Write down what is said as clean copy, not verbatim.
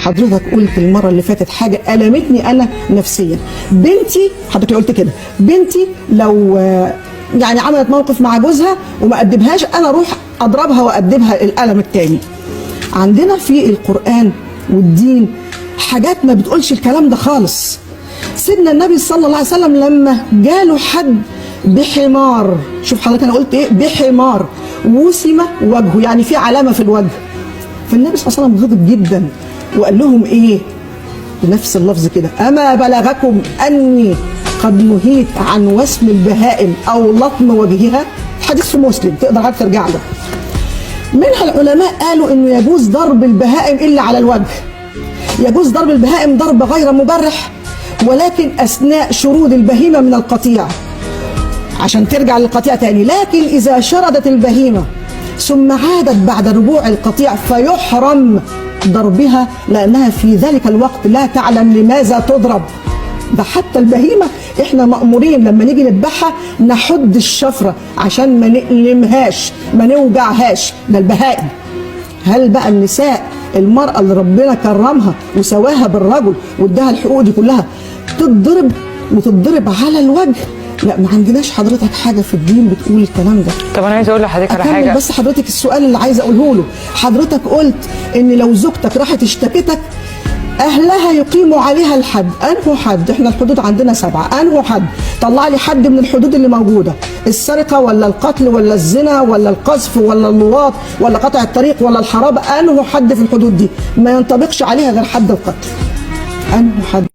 حضرتك قلت المره اللي فاتت حاجه المتني انا نفسيا. بنتي، حضرتك قلت كده، بنتي لو يعني عملت موقف مع جوزها وما أدبهاش، انا اروح اضربها وأدبها القلم التاني. عندنا في القرآن والدين حاجات ما بتقولش الكلام ده خالص. سيدنا النبي صلى الله عليه وسلم لما جاله حد بحمار، شوف حضرتك انا قلت ايه، بحمار، وسم وجهه، يعني في علامه في الوجه. فالنبي صلى الله عليه وسلم غضب جدا وقال لهم ايه بنفس اللفظ كده: اما بلغكم اني قد نهيت عن وسم البهائم او لطم وجهها؟ حديث في مسلم، تقدر ترجع له. منها العلماء قالوا انه يجوز ضرب البهائم الا على الوجه، يجوز ضرب البهائم ضرب غير مبرح، ولكن اثناء شرود البهيمه من القطيع عشان ترجع للقطيع تاني. لكن اذا شردت البهيمه ثم عادت بعد رجوع القطيع فيحرم ضربها، لانها في ذلك الوقت لا تعلم لماذا تضرب. ده حتى البهيمه احنا مأمورين لما نيجي نذبحها نحد الشفره عشان ما نألمهاش ما نوجعهاش، ده البهائم. هل بقى النساء، المرأة اللي ربنا كرمها وسواها بالرجل واداها الحقوق دي كلها، تتضرب وتتضرب على الوجه؟ لا، ما عندناش حضرتك حاجه في الدين بتقول الكلام ده. طب انا عايزه اقول لحضرتك على حاجه. بس حضرتك السؤال اللي عايزه اقوله له، حضرتك قلت ان لو زوجتك راحت اشتكتك اهلها يقيموا عليها الحد. انه حد؟ احنا الحدود عندنا 7. انه حد؟ طلع لي حد من الحدود اللي موجوده، السرقه ولا القتل ولا الزنا ولا القذف ولا اللواط ولا قطع الطريق ولا الحرابه؟ انه حد في الحدود دي ما ينطبقش عليها غير حد القتل؟ انه حد؟